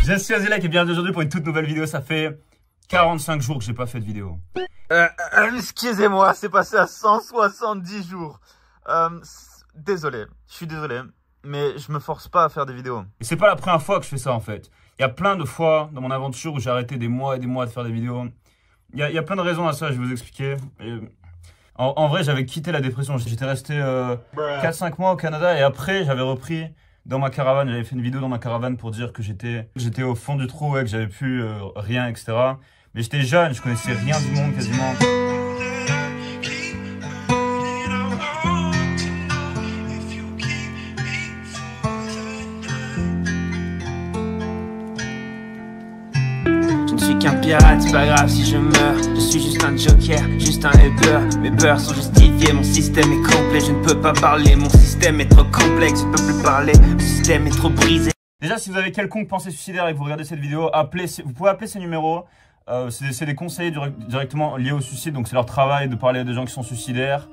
Je suis Azilek et bienvenue aujourd'hui pour une toute nouvelle vidéo. Ça fait 45 jours que j'ai pas fait de vidéo. Excusez-moi, c'est passé à 170 jours. Désolé, je suis désolé, mais je me force pas à faire des vidéos. Et c'est pas la première fois que je fais ça en fait. Il y a plein de fois dans mon aventure où j'ai arrêté des mois et des mois de faire des vidéos. Il y a plein de raisons à ça, je vais vous expliquer. En vrai, j'avais quitté la dépression. J'étais resté 4-5 mois au Canada et après, j'avais repris dans ma caravane. J'avais fait une vidéo dans ma caravane pour dire que j'étais au fond du trou, que j'avais plus rien, etc. Mais j'étais jeune, je connaissais rien du monde quasiment. Je ne suis qu'un pirate, c'est pas grave si je meurs. Je suis juste un joker, juste un Uber. Mes peurs sont justifiées, mon système est complet. Je ne peux pas parler, mon système est trop complexe. Je ne peux plus parler, mon système est trop brisé. Déjà, si vous avez quelconque pensée suicidaire et que vous regardez cette vidéo, vous pouvez appeler ces numéros. C'est des conseillers directement liés au suicide, donc c'est leur travail de parler à des gens qui sont suicidaires.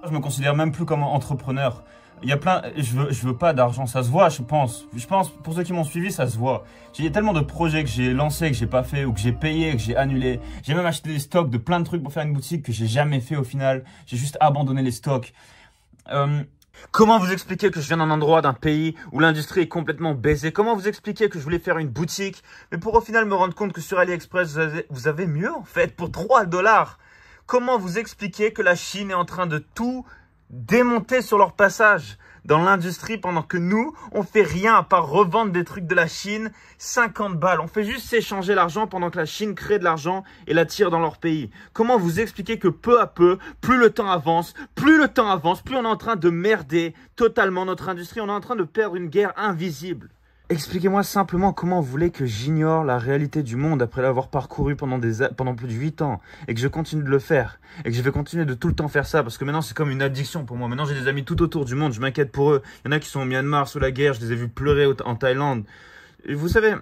Je me considère même plus comme entrepreneur. Il y a plein, je veux pas d'argent, ça se voit, je pense. Je pense, pour ceux qui m'ont suivi, ça se voit. Il y a tellement de projets que j'ai lancés, que j'ai pas fait, ou que j'ai payé, que j'ai annulé. J'ai même acheté des stocks de plein de trucs pour faire une boutique que j'ai jamais fait au final. J'ai juste abandonné les stocks. Comment vous expliquer que je viens d'un endroit, d'un pays où l'industrie est complètement baisée? Comment vous expliquer que je voulais faire une boutique, mais pour au final me rendre compte que sur AliExpress, vous avez mieux en fait, pour 3 $. Comment vous expliquer que la Chine est en train de tout démonter sur leur passage dans l'industrie pendant que nous, on fait rien à part revendre des trucs de la Chine, 50 balles. On fait juste s'échanger l'argent pendant que la Chine crée de l'argent et l'attire dans leur pays. Comment vous expliquer que peu à peu, plus le temps avance, plus on est en train de merder totalement notre industrie, on est en train de perdre une guerre invisible. Expliquez-moi simplement comment vous voulez que j'ignore la réalité du monde après l'avoir parcouru pendant plus de 8 ans et que je continue de le faire et que je vais continuer de tout le temps faire ça parce que maintenant c'est comme une addiction pour moi. Maintenant j'ai des amis tout autour du monde, je m'inquiète pour eux. Il y en a qui sont au Myanmar sous la guerre, je les ai vus pleurer en Thaïlande. Et vous savez,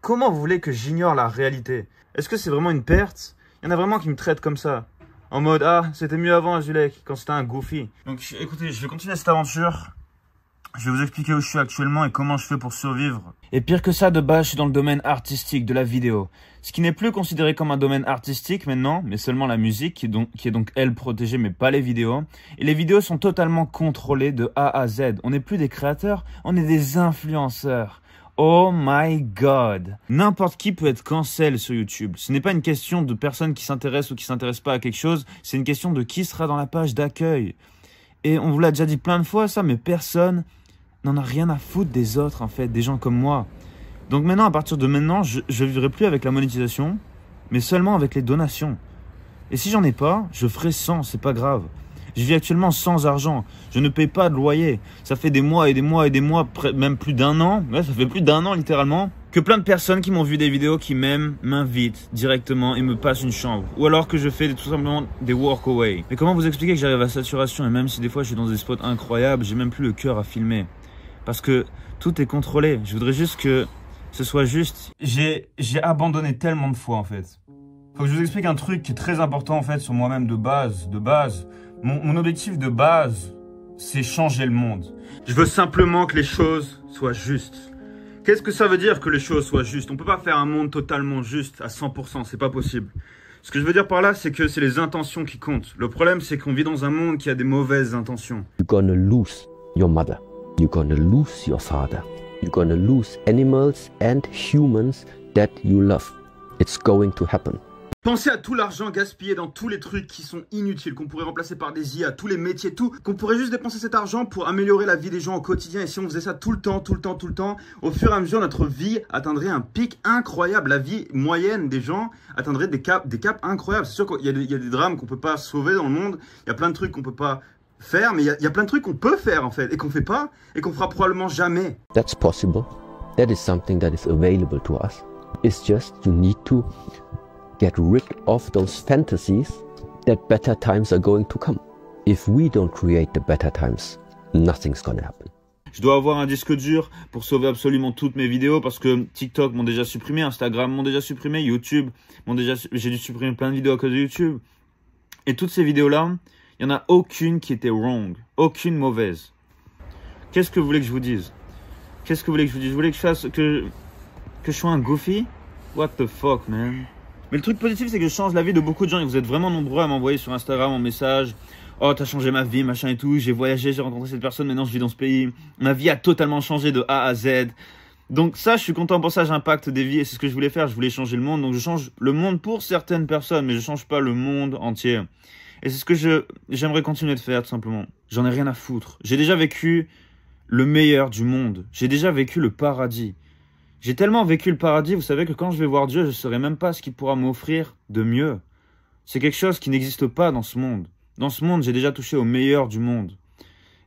comment vous voulez que j'ignore la réalité? Est-ce que c'est vraiment une perte? Il y en a vraiment qui me traitent comme ça. En mode, ah, c'était mieux avant Azulek, quand c'était un goofy. Donc écoutez, je vais continuer cette aventure. Je vais vous expliquer où je suis actuellement et comment je fais pour survivre. Et pire que ça, de base, je suis dans le domaine artistique de la vidéo. Ce qui n'est plus considéré comme un domaine artistique maintenant, mais seulement la musique, qui est donc elle, protégée, mais pas les vidéos. Et les vidéos sont totalement contrôlées de A à Z. On n'est plus des créateurs, on est des influenceurs. Oh my god. N'importe qui peut être cancel sur YouTube. Ce n'est pas une question de personne qui s'intéresse ou qui s'intéresse pas à quelque chose, c'est une question de qui sera dans la page d'accueil. Et on vous l'a déjà dit plein de fois ça, mais personne n'en a rien à foutre des autres en fait, des gens comme moi. Donc maintenant, à partir de maintenant, je vivrai plus avec la monétisation, mais seulement avec les donations. Et si j'en ai pas, je ferai sans, c'est pas grave. Je vis actuellement sans argent, je ne paye pas de loyer. Ça fait des mois et des mois et des mois, même plus d'un an, ouais, ça fait plus d'un an littéralement, que plein de personnes qui m'ont vu des vidéos qui m'aiment, m'invitent directement et me passent une chambre. Ou alors que je fais tout simplement des walk-away. Mais comment vous expliquer que j'arrive à saturation et même si des fois je suis dans des spots incroyables, j'ai même plus le cœur à filmer. Parce que tout est contrôlé. Je voudrais juste que ce soit juste. J'ai abandonné tellement de fois en fait. Faut que je vous explique un truc qui est très important en fait sur moi-même de base. Mon objectif de base, c'est changer le monde. Je veux simplement que les choses soient justes. Qu'est-ce que ça veut dire que les choses soient justes? On peut pas faire un monde totalement juste à 100%, c'est pas possible. Ce que je veux dire par là, c'est que c'est les intentions qui comptent. Le problème, c'est qu'on vit dans un monde qui a des mauvaises intentions. You're gonna lose your mother. You're gonna lose your father. You're gonna lose animals and humans that you love. It's going to happen. Pensez à tout l'argent gaspillé dans tous les trucs qui sont inutiles, qu'on pourrait remplacer par des IA, tous les métiers, tout, qu'on pourrait juste dépenser cet argent pour améliorer la vie des gens au quotidien. Et si on faisait ça tout le temps, au fur et à mesure, notre vie atteindrait un pic incroyable. La vie moyenne des gens atteindrait des caps incroyables. C'est sûr qu'il y a des drames qu'on peut pas sauver dans le monde. Il y a plein de trucs qu'on peut pas faire, mais il y a plein de trucs qu'on peut faire en fait, et qu'on fait pas, et qu'on fera probablement jamais. That's possible. That is something that is available to us. It's just you need to get rid of those fantasies that better times are going to come. If we don't create the better times, nothing's gonna happen. Je dois avoir un disque dur pour sauver absolument toutes mes vidéos parce que TikTok m'ont déjà supprimé, Instagram m'ont déjà supprimé, YouTube j'ai dû supprimer plein de vidéos à cause de YouTube. Et toutes ces vidéos-là, il n'y en a aucune qui était wrong, aucune mauvaise. Qu'est-ce que vous voulez que je vous dise? Qu'est-ce que vous voulez que je vous dise? Vous voulez que je fasse que... Que je sois un goofy? What the fuck, man? Mais le truc positif, c'est que je change la vie de beaucoup de gens et vous êtes vraiment nombreux à m'envoyer sur Instagram en message. Oh, t'as changé ma vie, machin et tout. J'ai voyagé, j'ai rencontré cette personne, maintenant je vis dans ce pays. Ma vie a totalement changé de A à Z. Donc ça, je suis content pour ça, j'impacte des vies et c'est ce que je voulais faire. Je voulais changer le monde. Donc je change le monde pour certaines personnes, mais je change pas le monde entier. Et c'est ce que j'aimerais continuer de faire, tout simplement. J'en ai rien à foutre. J'ai déjà vécu le meilleur du monde. J'ai déjà vécu le paradis. J'ai tellement vécu le paradis, vous savez que quand je vais voir Dieu, je ne saurais même pas ce qu'il pourra m'offrir de mieux. C'est quelque chose qui n'existe pas dans ce monde. Dans ce monde, j'ai déjà touché au meilleur du monde.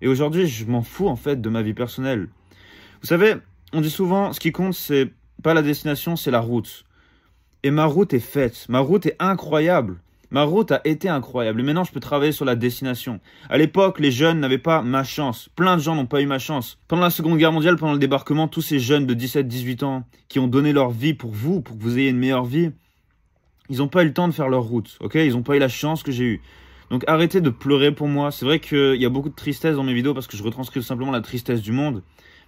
Et aujourd'hui, je m'en fous en fait de ma vie personnelle. Vous savez, on dit souvent, ce qui compte, c'est pas la destination, c'est la route. Et ma route est faite. Ma route est incroyable. Ma route a été incroyable et maintenant je peux travailler sur la destination. À l'époque, les jeunes n'avaient pas ma chance. Plein de gens n'ont pas eu ma chance. Pendant la Seconde Guerre mondiale, pendant le débarquement, tous ces jeunes de 17-18 ans qui ont donné leur vie pour vous, pour que vous ayez une meilleure vie, ils n'ont pas eu le temps de faire leur route, ok? Ils n'ont pas eu la chance que j'ai eue. Donc arrêtez de pleurer pour moi. C'est vrai qu'il y a beaucoup de tristesse dans mes vidéos parce que je retranscris tout simplement la tristesse du monde.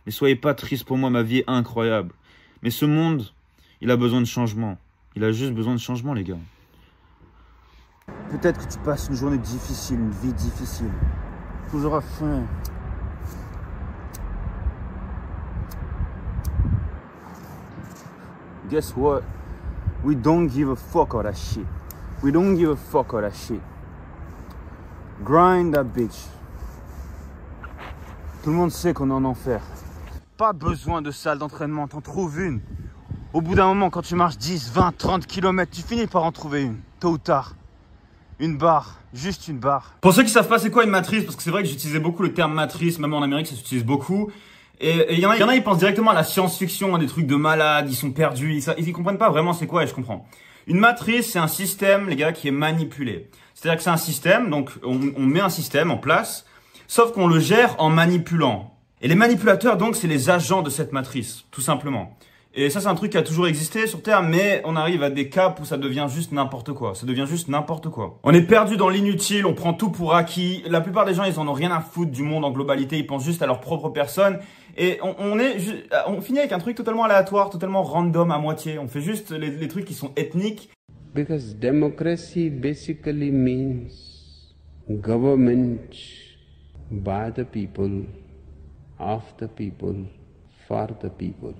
Mais soyez pas tristes pour moi, ma vie est incroyable. Mais ce monde, il a besoin de changement. Il a juste besoin de changement, les gars. Peut-être que tu passes une journée difficile, une vie difficile. Toujours à faim. Guess what? We don't give a fuck all that shit. We don't give a fuck all that shit. Grind that bitch. Tout le monde sait qu'on est en enfer. Pas besoin de salle d'entraînement, t'en trouves une. Au bout d'un moment, quand tu marches 10, 20, 30 km, tu finis par en trouver une, tôt ou tard. Une barre, juste une barre. Pour ceux qui savent pas c'est quoi une matrice, parce que c'est vrai que j'utilisais beaucoup le terme matrice, même en Amérique ça s'utilise beaucoup. Et il y en a, ils pensent directement à la science-fiction, à des trucs de malades, ils sont perdus, ils comprennent pas vraiment c'est quoi et je comprends. Une matrice, c'est un système, les gars, qui est manipulé. C'est-à-dire que c'est un système, donc on met un système en place, sauf qu'on le gère en manipulant. Et les manipulateurs, donc, c'est les agents de cette matrice, tout simplement. Et ça, c'est un truc qui a toujours existé sur Terre, mais on arrive à des caps où ça devient juste n'importe quoi. Ça devient juste n'importe quoi. On est perdu dans l'inutile, on prend tout pour acquis. La plupart des gens, ils en ont rien à foutre du monde en globalité, ils pensent juste à leur propre personne. Et on finit avec un truc totalement aléatoire, totalement random à moitié. On fait juste les trucs qui sont ethniques. Because democracy basically means government by the people, of the people, for the people.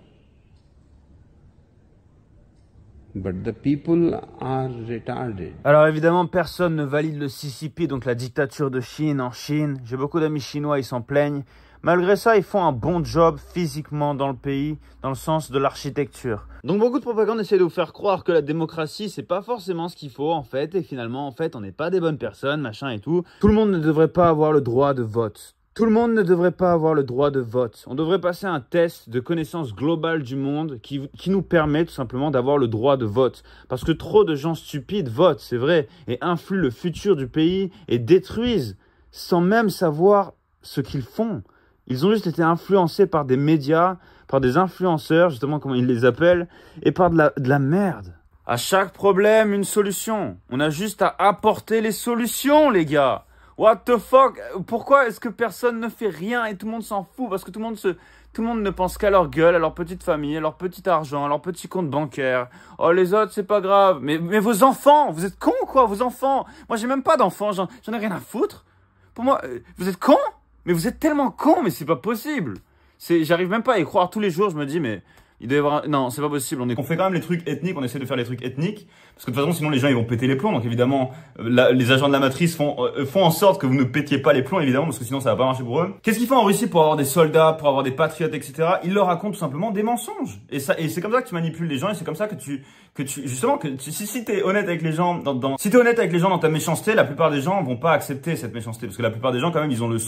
But the people are retarded. Alors évidemment, personne ne valide le CCP, donc la dictature de Chine en Chine. J'ai beaucoup d'amis chinois, ils s'en plaignent. Malgré ça, ils font un bon job physiquement dans le pays, dans le sens de l'architecture. Donc beaucoup de propagande essaie de vous faire croire que la démocratie, c'est pas forcément ce qu'il faut en fait. Et finalement, en fait, on n'est pas des bonnes personnes, machin et tout. Tout le monde ne devrait pas avoir le droit de vote. Tout le monde ne devrait pas avoir le droit de vote. On devrait passer un test de connaissance globale du monde qui nous permet tout simplement d'avoir le droit de vote. Parce que trop de gens stupides votent, c'est vrai, et influent le futur du pays et détruisent sans même savoir ce qu'ils font. Ils ont juste été influencés par des médias, par des influenceurs, justement comment ils les appellent, et par de la merde. À chaque problème, une solution. On a juste à apporter les solutions, les gars. What the fuck? Pourquoi est-ce que personne ne fait rien et tout le monde s'en fout? Parce que tout le monde ne pense qu'à leur gueule, à leur petite famille, à leur petit argent, à leur petit compte bancaire. Oh, les autres, c'est pas grave. Mais vos enfants, vous êtes cons, quoi, vos enfants. Moi, j'ai même pas d'enfants, j'en ai rien à foutre. Pour moi, vous êtes cons? Mais vous êtes tellement cons, mais c'est pas possible. J'arrive même pas à y croire tous les jours, je me dis, mais il doit y avoir... Non, c'est pas possible. On fait quand même les trucs ethniques, on essaie de faire les trucs ethniques. Parce que de toute façon, sinon les gens ils vont péter les plombs. Donc évidemment, les agents de la matrice font en sorte que vous ne pétiez pas les plombs, évidemment, parce que sinon ça va pas marcher pour eux. Qu'est-ce qu'ils font en Russie pour avoir des soldats, pour avoir des patriotes, etc. Ils leur racontent tout simplement des mensonges. Et c'est comme ça que tu manipules les gens, et c'est comme ça que si t'es honnête avec les gens, si t'es honnête avec les gens dans ta méchanceté, la plupart des gens vont pas accepter cette méchanceté. Parce que la plupart des gens, quand même, ils ont le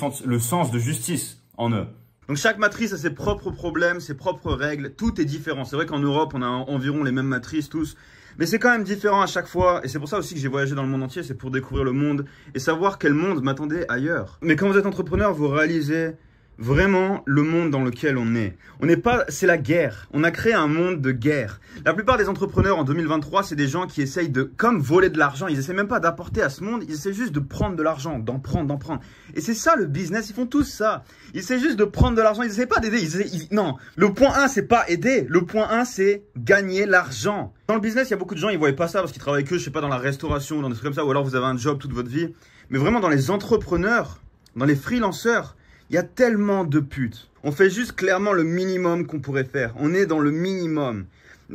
sens de justice en eux. Donc chaque matrice a ses propres problèmes, ses propres règles, tout est différent. C'est vrai qu'en Europe, on a environ les mêmes matrices tous, mais c'est quand même différent à chaque fois. Et c'est pour ça aussi que j'ai voyagé dans le monde entier, c'est pour découvrir le monde et savoir quel monde m'attendait ailleurs. Mais quand vous êtes entrepreneur, vous réalisez vraiment le monde dans lequel on est. On n'est pas, c'est la guerre. On a créé un monde de guerre. La plupart des entrepreneurs en 2023, c'est des gens qui essayent de, comme voler de l'argent. Ils essaient même pas d'apporter à ce monde. Ils essaient juste de prendre de l'argent, d'en prendre. Et c'est ça le business. Ils font tous ça. Ils essaient juste de prendre de l'argent. Ils essaient pas d'aider. Non. Le point 1, c'est pas aider. Le point 1, c'est gagner l'argent. Dans le business, il y a beaucoup de gens, ils voient pas ça parce qu'ils travaillent que, je sais pas, dans la restauration, dans des trucs comme ça, ou alors vous avez un job toute votre vie. Mais vraiment, dans les entrepreneurs, dans les freelanceurs, il y a tellement de putes. On fait juste clairement le minimum qu'on pourrait faire. On est dans le minimum.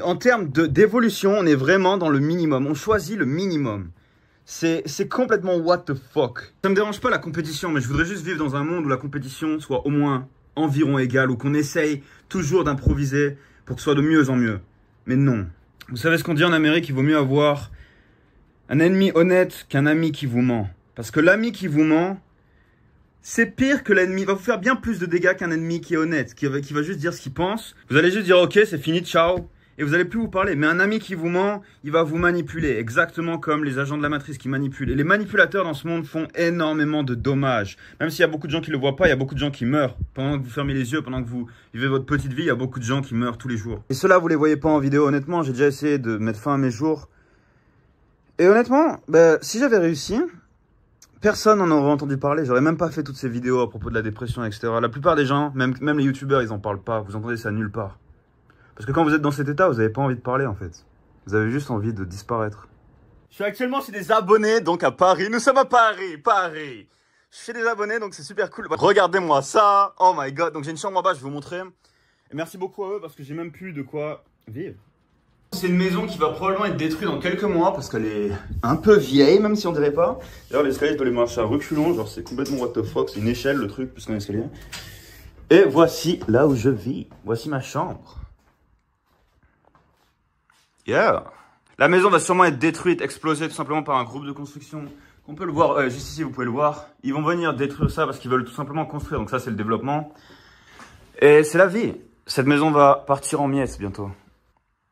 En termes d'évolution, on est vraiment dans le minimum. On choisit le minimum. C'est complètement what the fuck. Ça me dérange pas la compétition, mais je voudrais juste vivre dans un monde où la compétition soit au moins environ égale, ou qu'on essaye toujours d'improviser pour que ce soit de mieux en mieux. Mais non. Vous savez ce qu'on dit en Amérique, il vaut mieux avoir un ennemi honnête qu'un ami qui vous ment. Parce que l'ami qui vous ment, c'est pire que l'ennemi. Il va vous faire bien plus de dégâts qu'un ennemi qui est honnête, qui va juste dire ce qu'il pense. Vous allez juste dire ok, c'est fini, ciao. Et vous allez plus vous parler. Mais un ami qui vous ment, il va vous manipuler. Exactement comme les agents de la matrice qui manipulent. Et les manipulateurs dans ce monde font énormément de dommages. Même s'il y a beaucoup de gens qui le voient pas, il y a beaucoup de gens qui meurent. Pendant que vous fermez les yeux, pendant que vous vivez votre petite vie, il y a beaucoup de gens qui meurent tous les jours. Et cela, vous les voyez pas en vidéo. Honnêtement, j'ai déjà essayé de mettre fin à mes jours. Et honnêtement, si j'avais réussi, personne n'en aurait entendu parler. J'aurais même pas fait toutes ces vidéos à propos de la dépression, etc. La plupart des gens, même les youtubeurs, ils en parlent pas. Vous entendez ça nulle part. Parce que quand vous êtes dans cet état, vous n'avez pas envie de parler en fait. Vous avez juste envie de disparaître. Je suis actuellement chez des abonnés, donc à Paris. Nous sommes à Paris. Je suis chez des abonnés, donc c'est super cool. Regardez-moi ça. Oh my god. Donc j'ai une chambre en bas, je vais vous montrer. Et merci beaucoup à eux parce que j'ai même plus de quoi vivre. C'est une maison qui va probablement être détruite dans quelques mois parce qu'elle est un peu vieille, même si on dirait pas. D'ailleurs, l'escalier, je dois les marcher à reculons. Genre, c'est complètement what the fuck. C'est une échelle, le truc, plus qu'un escalier. Et voici là où je vis. Voici ma chambre. Yeah. La maison va sûrement être détruite, explosée tout simplement par un groupe de construction. On peut le voir, juste ici, vous pouvez le voir. Ils vont venir détruire ça parce qu'ils veulent tout simplement construire. Donc ça, c'est le développement. Et c'est la vie. Cette maison va partir en miettes bientôt.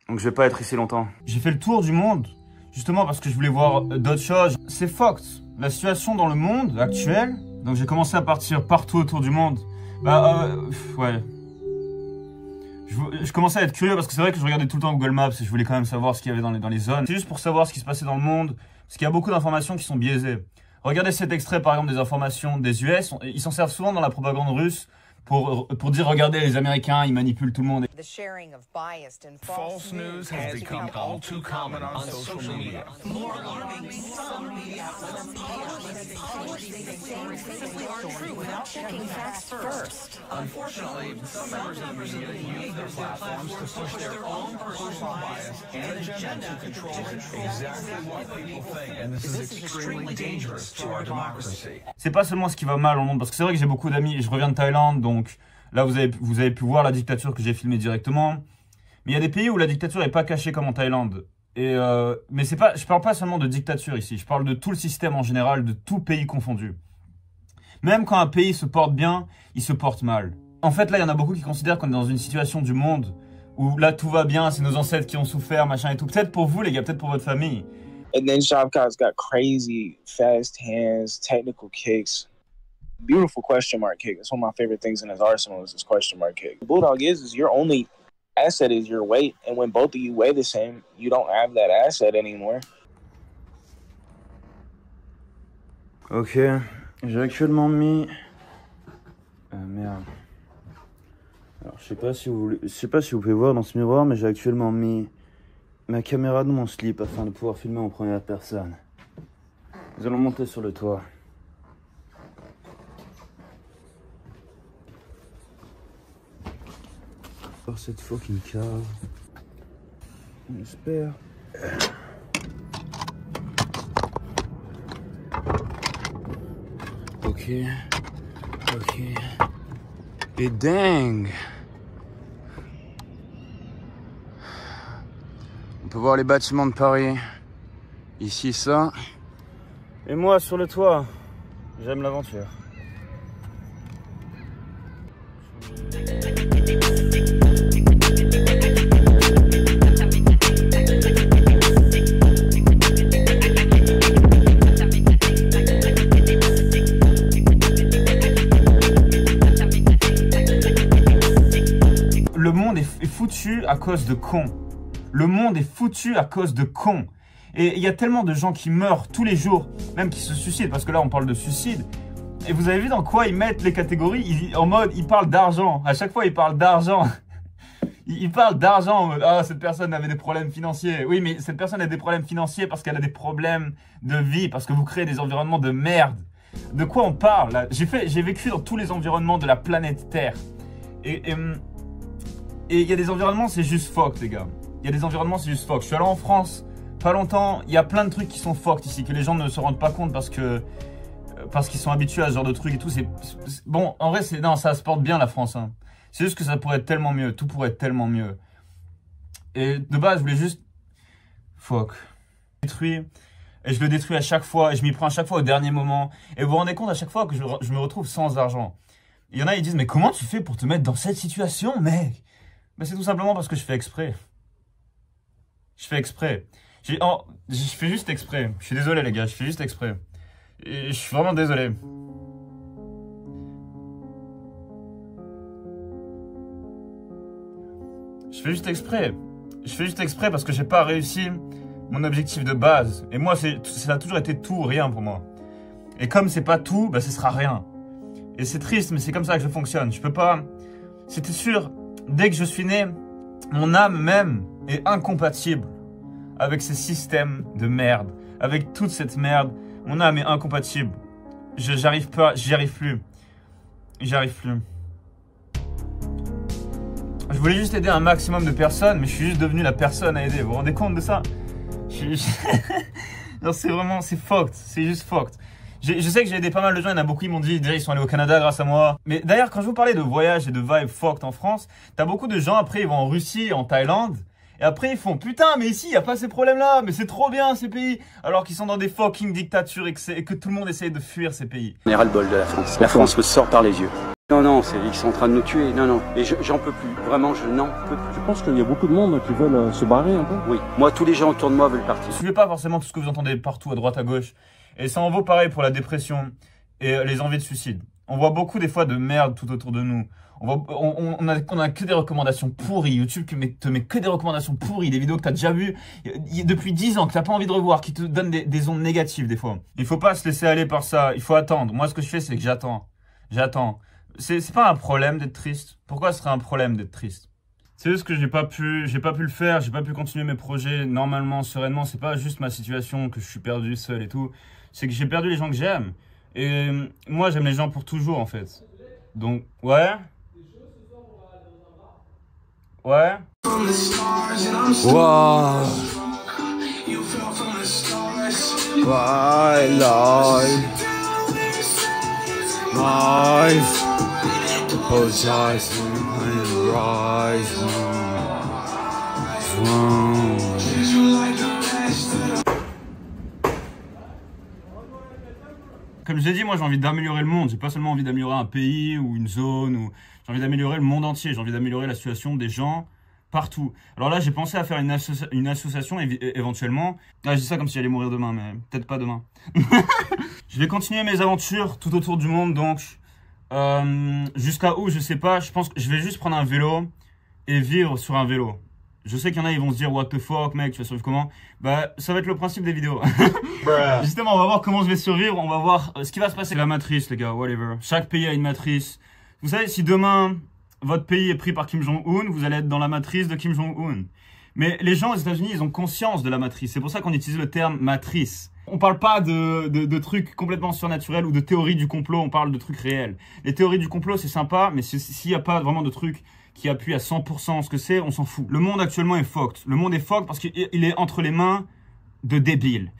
Donc je vais pas être ici longtemps. J'ai fait le tour du monde, justement parce que je voulais voir d'autres choses. C'est fucked. La situation dans le monde actuel. Donc j'ai commencé à partir partout autour du monde. Ouais. Je commençais à être curieux parce que c'est vrai que je regardais tout le temps Google Maps et je voulais quand même savoir ce qu'il y avait dans les zones. C'est juste pour savoir ce qui se passait dans le monde, parce qu'il y a beaucoup d'informations qui sont biaisées. Regardez cet extrait par exemple des informations des US, ils s'en servent souvent dans la propagande russe pour dire regardez les Américains, ils manipulent tout le monde. The sharing of biased and False news has become all too common on social media. More alarming, some media outlets without checking facts first. Unfortunately, some members of the media use their platforms to push their own personal bias and agenda to control exactly what people think. And this is extremely dangerous to our democracy. C'est pas seulement ce qui va mal au monde, parce que c'est vrai que j'ai beaucoup d'amis, et je reviens de Thaïlande, donc là vous avez pu voir la dictature que j'ai filmée directement. Mais il y a des pays où la dictature n'est pas cachée comme en Thaïlande. Et mais c'est pas, je parle pas seulement de dictature ici, je parle de tout le système en général, de tout pays confondu. Même quand un pays se porte bien, il se porte mal. En fait là il y en a beaucoup qui considèrent qu'on est dans une situation du monde où là tout va bien, c'est nos ancêtres qui ont souffert, machin et tout. Peut-être pour vous les gars, peut-être pour votre famille. And then Shavkat's got crazy fast hands, technical kicks. Beautiful question mark kick. It's one of my favorite things in his arsenal is his question mark kick. The Bulldog is your only asset is your weight, and when both of you weigh the same, you don't have that asset anymore. Ok, j'ai actuellement mis... merde. Alors je sais pas si vous pouvez voir dans ce miroir, mais j'ai actuellement mis ma caméra dans mon slip afin de pouvoir filmer en première personne. Nous allons monter sur le toit. Par cette fucking cave. On espère. Ok. Et dingue. On peut voir les bâtiments de Paris. Ici, ça. Et moi, sur le toit. J'aime l'aventure. foutu à cause de cons. Le monde est foutu à cause de cons. Et il y a tellement de gens qui meurent tous les jours, même qui se suicident, parce que là on parle de suicide. Et vous avez vu dans quoi ils mettent les catégories? En mode, ils parlent d'argent. À chaque fois, ils parlent d'argent. Ils parlent d'argent en mode, ah, cette personne avait des problèmes financiers. Oui, mais cette personne a des problèmes financiers parce qu'elle a des problèmes de vie, parce que vous créez des environnements de merde. De quoi on parle là? J'ai vécu dans tous les environnements de la planète Terre. Et il y a des environnements, c'est juste fucked, les gars. Il y a des environnements, c'est juste fucked. Je suis allé en France, pas longtemps, il y a plein de trucs qui sont fucked ici, que les gens ne se rendent pas compte parce qu'ils sont habitués à ce genre de trucs et tout. Bon, en vrai, non, ça se porte bien la France, hein. C'est juste que ça pourrait être tellement mieux. Tout pourrait être tellement mieux. Et de base, je voulais juste... Fuck. Détruire. Et je le détruis à chaque fois. Et je m'y prends à chaque fois au dernier moment. Et vous vous rendez compte à chaque fois que je me retrouve sans argent. Il y en a, ils disent, mais comment tu fais pour te mettre dans cette situation, mec? Ben, c'est tout simplement parce que je fais exprès. Je fais exprès. Je fais juste exprès. Je suis désolé, les gars. Je fais juste exprès. Et je suis vraiment désolé. Je fais juste exprès. Je fais juste exprès parce que j'ai pas réussi mon objectif de base. Et moi, ça a toujours été tout ou rien pour moi. Et comme c'est pas tout, bah, ce sera rien. Et c'est triste, mais c'est comme ça que je fonctionne. Je peux pas... C'était sûr, dès que je suis né, mon âme même est incompatible avec ces systèmes de merde. Avec toute cette merde, mon âme est incompatible. J'arrive pas, j'y arrive plus. J'y arrive plus. Je voulais juste aider un maximum de personnes, mais je suis juste devenu la personne à aider. Vous vous rendez compte de ça? Non, c'est vraiment, c'est fucked. C'est juste fucked. Je sais que j'ai aidé pas mal de gens, il y en a beaucoup qui m'ont dit, déjà ils sont allés au Canada grâce à moi. Mais d'ailleurs, quand je vous parlais de voyage et de vibe fucked en France, t'as beaucoup de gens, après ils vont en Russie, en Thaïlande, et après ils font, putain, mais ici, il n'y a pas ces problèmes-là, mais c'est trop bien ces pays. Alors qu'ils sont dans des fucking dictatures et que tout le monde essaye de fuir ces pays. On est ras-le-bol de la France. La France me sort par les yeux. Non, non, ils sont en train de nous tuer. Non, non. Et j'en peux plus. Vraiment, je n'en peux plus. Je pense qu'il y a beaucoup de monde qui veulent se barrer un peu. Oui. Moi, tous les gens autour de moi veulent partir. Ne suivez pas forcément tout ce que vous entendez partout, à droite, à gauche. Et ça en vaut pareil pour la dépression et les envies de suicide. On voit beaucoup des fois de merde tout autour de nous. On a que des recommandations pourries. YouTube te met que des recommandations pourries. Des vidéos que tu as déjà vues depuis 10 ans, que tu n'as pas envie de revoir, qui te donnent des ondes négatives des fois. Il faut pas se laisser aller par ça. Il faut attendre. Moi, ce que je fais, c'est que j'attends. J'attends. C'est pas un problème d'être triste. Pourquoi ce serait un problème d'être triste? C'est juste que j'ai pas pu le faire, j'ai pas pu continuer mes projets normalement, sereinement. C'est pas juste ma situation que je suis perdu seul et tout. C'est que j'ai perdu les gens que j'aime. Et moi, j'aime les gens pour toujours, en fait. Donc, ouais. Ouais. Wow. Why, Lord? Life. Apologizing and rising. Comme je l'ai dit, moi j'ai envie d'améliorer le monde. J'ai pas seulement envie d'améliorer un pays ou une zone. J'ai envie d'améliorer le monde entier. J'ai envie d'améliorer la situation des gens partout. Alors là, j'ai pensé à faire une association éventuellement. Ah, je dis ça comme si j'allais mourir demain, mais peut-être pas demain. Je vais continuer mes aventures tout autour du monde, donc jusqu'à où, je sais pas. Je pense que je vais juste prendre un vélo et vivre sur un vélo. Je sais qu'il y en a, ils vont se dire, what the fuck, mec, tu vas survivre comment? Bah, ça va être le principe des vidéos. Justement, on va voir comment je vais survivre, on va voir ce qui va se passer. La matrice, les gars, whatever. Chaque pays a une matrice. Vous savez, si demain, votre pays est pris par Kim Jong-un, vous allez être dans la matrice de Kim Jong-un. Mais les gens aux États-Unis, ils ont conscience de la matrice. C'est pour ça qu'on utilise le terme matrice. On parle pas de trucs complètement surnaturels ou de théories du complot, on parle de trucs réels. Les théories du complot, c'est sympa, mais s'il n'y a pas vraiment de trucs qui appuie à 100% ce que c'est, on s'en fout. Le monde actuellement est fucked. Le monde est fucked parce qu'il est entre les mains de débiles.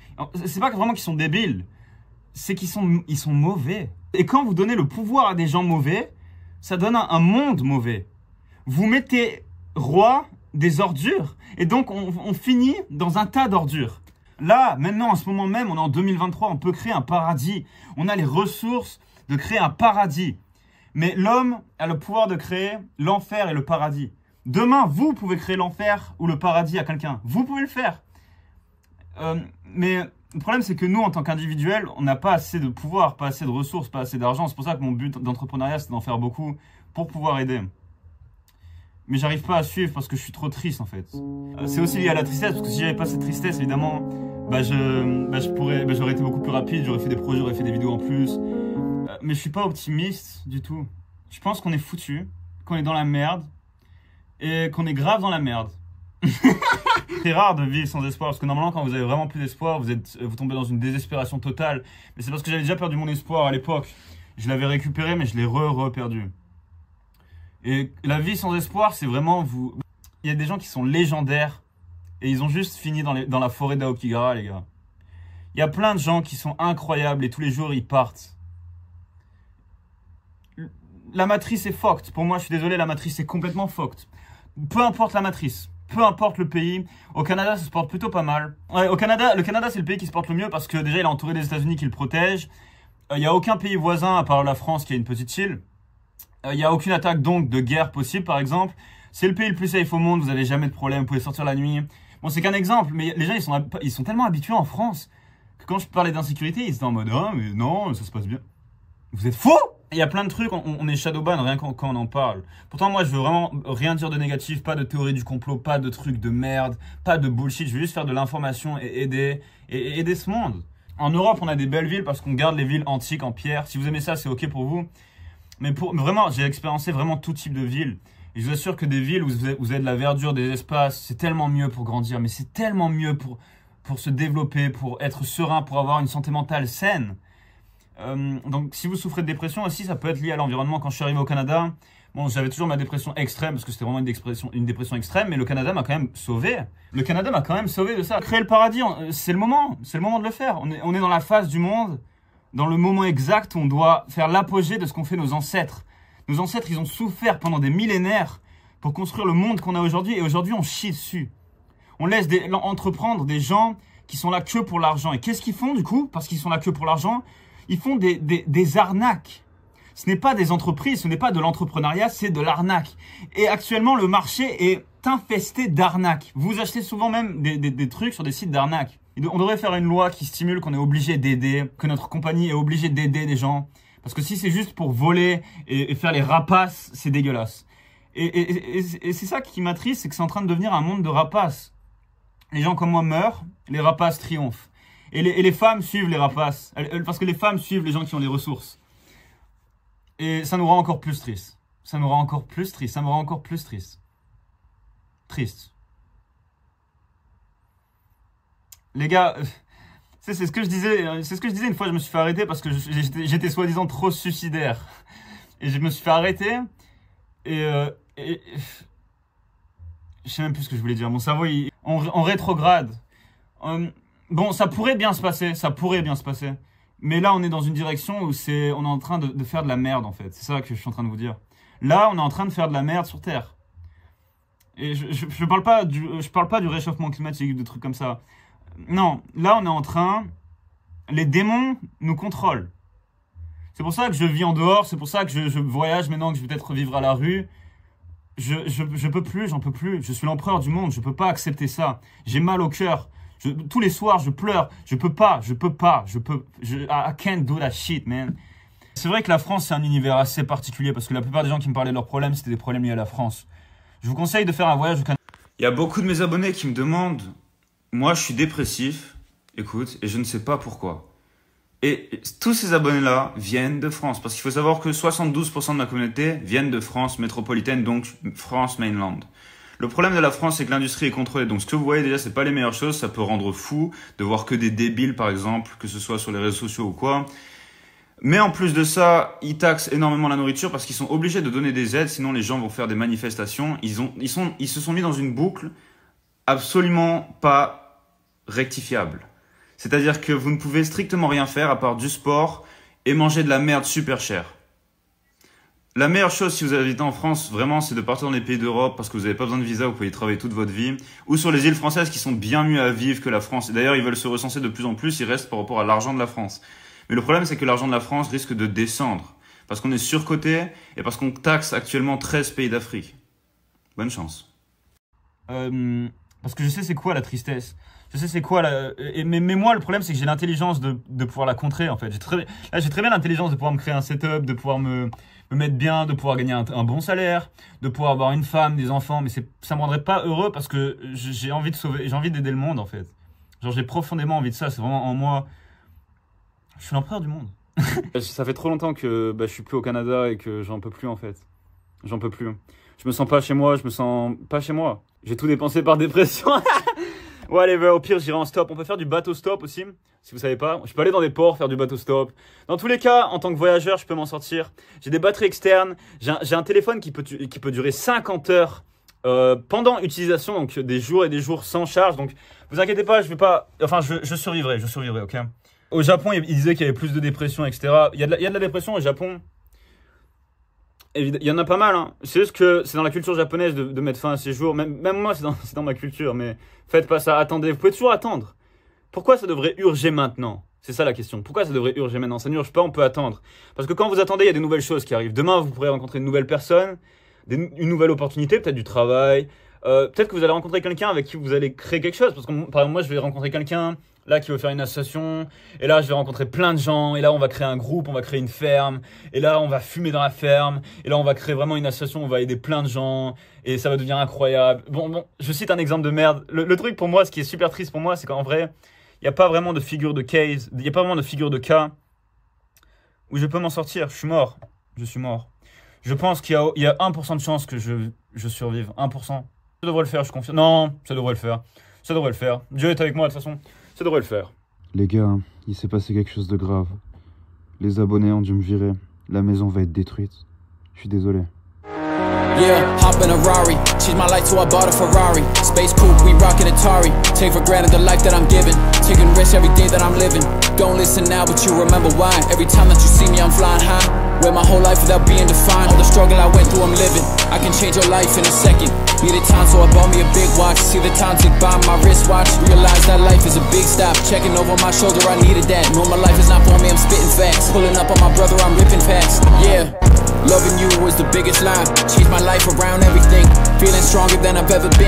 C'est pas vraiment qu'ils sont débiles, c'est qu'ils sont mauvais. Et quand vous donnez le pouvoir à des gens mauvais, ça donne un monde mauvais. Vous mettez roi des ordures et donc on finit dans un tas d'ordures. Là, maintenant, en ce moment même, on est en 2023, on peut créer un paradis. On a les ressources de créer un paradis. Mais l'homme a le pouvoir de créer l'enfer et le paradis. Demain, vous pouvez créer l'enfer ou le paradis à quelqu'un. Vous pouvez le faire. Mais le problème, c'est que nous, en tant qu'individuels, on n'a pas assez de pouvoir, pas assez de ressources, pas assez d'argent. C'est pour ça que mon but d'entrepreneuriat, c'est d'en faire beaucoup pour pouvoir aider. mais j'arrive pas à suivre parce que je suis trop triste en fait. C'est aussi lié à la tristesse, parce que si j'avais pas cette tristesse, évidemment, j'aurais été beaucoup plus rapide, j'aurais fait des projets, j'aurais fait des vidéos en plus. Mais je suis pas optimiste du tout. Je pense qu'on est foutu, qu'on est dans la merde, et qu'on est grave dans la merde. C'est rare de vivre sans espoir, parce que normalement quand vous avez vraiment plus d'espoir, vous tombez dans une désespération totale. Mais c'est parce que j'avais déjà perdu mon espoir à l'époque. Je l'avais récupéré, mais je l'ai re-perdu. Et la vie sans espoir, c'est vraiment vous... Il y a des gens qui sont légendaires, et ils ont juste fini dans la forêt d'Aokigahara, les gars. Il y a plein de gens qui sont incroyables, et tous les jours ils partent. La matrice est fucked. Pour moi, je suis désolé, la matrice est complètement fucked. Peu importe la matrice. Peu importe le pays, au Canada ça se porte plutôt pas mal. Ouais, le Canada c'est le pays qui se porte le mieux parce que déjà il est entouré des États-Unis qui le protègent. Il n'y a aucun pays voisin à part la France qui est une petite île. Il n'y a aucune attaque donc de guerre possible par exemple. C'est le pays le plus safe au monde, vous n'avez jamais de problème, vous pouvez sortir la nuit. Bon c'est qu'un exemple, mais les gens ils sont tellement habitués en France que quand je parlais d'insécurité ils étaient en mode « Ah mais non, ça se passe bien ». Vous êtes fous? Il y a plein de trucs, on est shadowban rien quand on en parle. Pourtant moi je veux vraiment rien dire de négatif, pas de théorie du complot, pas de trucs de merde, pas de bullshit. Je veux juste faire de l'information et aider ce monde. En Europe on a des belles villes parce qu'on garde les villes antiques en pierre. Si vous aimez ça c'est ok pour vous. Mais vraiment j'ai expériencé vraiment tout type de villes. Et je vous assure que des villes où vous avez de la verdure, des espaces, c'est tellement mieux pour grandir. Mais c'est tellement mieux pour se développer, pour être serein, pour avoir une santé mentale saine. Donc si vous souffrez de dépression aussi, ça peut être lié à l'environnement. Quand je suis arrivé au Canada, bon j'avais toujours ma dépression extrême parce que c'était vraiment une dépression extrême, mais le Canada m'a quand même sauvé. Le Canada m'a quand même sauvé de ça. Créer le paradis, c'est le moment de le faire. On est dans la phase du monde, dans le moment exact où on doit faire l'apogée de ce qu'ont fait nos ancêtres. Nos ancêtres, ils ont souffert pendant des millénaires pour construire le monde qu'on a aujourd'hui, et aujourd'hui on chie dessus. On laisse entreprendre des gens qui sont là que pour l'argent. Et qu'est-ce qu'ils font du coup? Parce qu'ils sont là que pour l'argent, ils font des arnaques. Ce n'est pas des entreprises, ce n'est pas de l'entrepreneuriat, c'est de l'arnaque. Et actuellement, le marché est infesté d'arnaques. Vous achetez souvent même des trucs sur des sites d'arnaques. On devrait faire une loi qui stimule qu'on est obligé d'aider, que notre compagnie est obligée d'aider des gens. Parce que si c'est juste pour voler et faire les rapaces, c'est dégueulasse. Et c'est ça qui m'attriste, c'est que c'est en train de devenir un monde de rapaces. Les gens comme moi meurent, les rapaces triomphent. Et les femmes suivent les rapaces. Parce que les femmes suivent les gens qui ont les ressources. Et ça nous rend encore plus tristes. Ça nous rend encore plus tristes. Ça me rend encore plus triste. Triste. Les gars, c'est ce que je disais. C'est ce que je disais une fois, je me suis fait arrêter parce que j'étais soi-disant trop suicidaire. Et je me suis fait arrêter. Et je sais même plus ce que je voulais dire. Mon cerveau, en rétrograde. Bon, ça pourrait bien se passer, mais là, on est dans une direction où on est en train de faire de la merde, en fait. C'est ça que je suis en train de vous dire. Là, on est en train de faire de la merde sur Terre. Et je parle pas du réchauffement climatique, de trucs comme ça. Non, là, on est en train... Les démons nous contrôlent. C'est pour ça que je vis en dehors, c'est pour ça que je voyage maintenant, que je vais peut-être vivre à la rue. Je peux plus, j'en peux plus. Je suis l'empereur du monde, je peux pas accepter ça. J'ai mal au cœur. Tous les soirs, je pleure. I can't do that shit, man. C'est vrai que la France, c'est un univers assez particulier parce que la plupart des gens qui me parlaient de leurs problèmes, c'était des problèmes liés à la France. Je vous conseille de faire un voyage au Canada. Il y a beaucoup de mes abonnés qui me demandent, moi je suis dépressif, écoute, et je ne sais pas pourquoi. Et tous ces abonnés-là viennent de France parce qu'il faut savoir que 72% de ma communauté viennent de France métropolitaine, donc France mainland. Le problème de la France, c'est que l'industrie est contrôlée. Donc, ce que vous voyez déjà, c'est pas les meilleures choses. Ça peut rendre fou de voir que des débiles, par exemple, que ce soit sur les réseaux sociaux ou quoi. Mais en plus de ça, ils taxent énormément la nourriture parce qu'ils sont obligés de donner des aides. Sinon, les gens vont faire des manifestations. Ils se sont mis dans une boucle absolument pas rectifiable. C'est-à-dire que vous ne pouvez strictement rien faire à part du sport et manger de la merde super chère. La meilleure chose si vous habitez en France, vraiment, c'est de partir dans les pays d'Europe parce que vous n'avez pas besoin de visa, vous pouvez y travailler toute votre vie. Ou sur les îles françaises qui sont bien mieux à vivre que la France. Et d'ailleurs, ils veulent se recenser de plus en plus, ils restent par rapport à l'argent de la France. Mais le problème, c'est que l'argent de la France risque de descendre. Parce qu'on est surcoté et parce qu'on taxe actuellement 13 pays d'Afrique. Bonne chance. Parce que je sais c'est quoi la tristesse. Je sais c'est quoi mais moi, le problème, c'est que j'ai l'intelligence de pouvoir la contrer, en fait. J'ai très bien l'intelligence de pouvoir me créer un setup, de pouvoir me me mettre bien, de pouvoir gagner un bon salaire, de pouvoir avoir une femme, des enfants, mais ça me rendrait pas heureux parce que j'ai envie de sauver, j'ai envie d'aider le monde en fait. Genre j'ai profondément envie de ça, c'est vraiment en moi. Je suis l'empereur du monde. Ça fait trop longtemps que je suis plus au Canada et que j'en peux plus en fait. J'en peux plus. Je me sens pas chez moi, je me sens pas chez moi. J'ai tout dépensé par dépression. Whatever, au pire j'irai en stop. On peut faire du bateau stop aussi, si vous savez pas. Je peux aller dans des ports, faire du bateau stop. Dans tous les cas, en tant que voyageur, je peux m'en sortir. J'ai des batteries externes, j'ai un téléphone qui peut durer 50 heures pendant utilisation, donc des jours et des jours sans charge. Donc vous inquiétez pas, je vais pas... Enfin, je survivrai, ok. Au Japon, il disait qu'il y avait plus de dépression, etc. Il y a de la dépression au Japon. Il y en a pas mal, hein. C'est juste que c'est dans la culture japonaise de mettre fin à ces jours. Même moi, c'est dans ma culture. Mais faites pas ça, attendez. Vous pouvez toujours attendre. Pourquoi ça devrait urger maintenant? C'est ça la question. Pourquoi ça devrait urger maintenant? Ça n'urge pas, on peut attendre. Parce que quand vous attendez, il y a des nouvelles choses qui arrivent. Demain, vous pourrez rencontrer une nouvelle personne, une nouvelle opportunité, peut-être du travail. Peut-être que vous allez rencontrer quelqu'un avec qui vous allez créer quelque chose. Parce que, par exemple, moi, je vais rencontrer quelqu'un... Là, qui veut faire une association, et là, je vais rencontrer plein de gens, et là, on va créer un groupe, on va créer une ferme, et là, on va fumer dans la ferme, et là, on va créer vraiment une association, on va aider plein de gens, et ça va devenir incroyable. Bon, je cite un exemple de merde. Le truc pour moi, ce qui est super triste pour moi, c'est qu'en vrai, il n'y a pas vraiment de figure de case, il n'y a pas vraiment de figure de cas où je peux m'en sortir. Je suis mort. Je pense qu'il y a 1% de chance que je survive. 1%. Ça devrait le faire, je confie. Non, ça devrait le faire. Dieu est avec moi, de toute façon. Ça devrait le faire. Les gars, il s'est passé quelque chose de grave. Les abonnés ont dû me virer. La maison va être détruite. Je suis désolé. Yeah, hop in a Rari, change my life so I bought a Ferrari. Space coupe, we rockin' Atari. Take for granted the life that I'm giving. Taking risks every day that I'm living. Don't listen now, but you remember why. Every time that you see me, I'm flying high. Went my whole life without being defined. All the struggle I went through, I'm living. I can change your life in a second. Needed time, so I bought me a big watch. See the time tick by my wristwatch. Realize that life is a big stop. Checking over my shoulder, I needed that. No, my life is not for me, I'm spitting facts. Pulling up on my brother, I'm ripping packs. Yeah, loving you was the biggest lie. Changed my life around everything. Feeling stronger than I've ever been.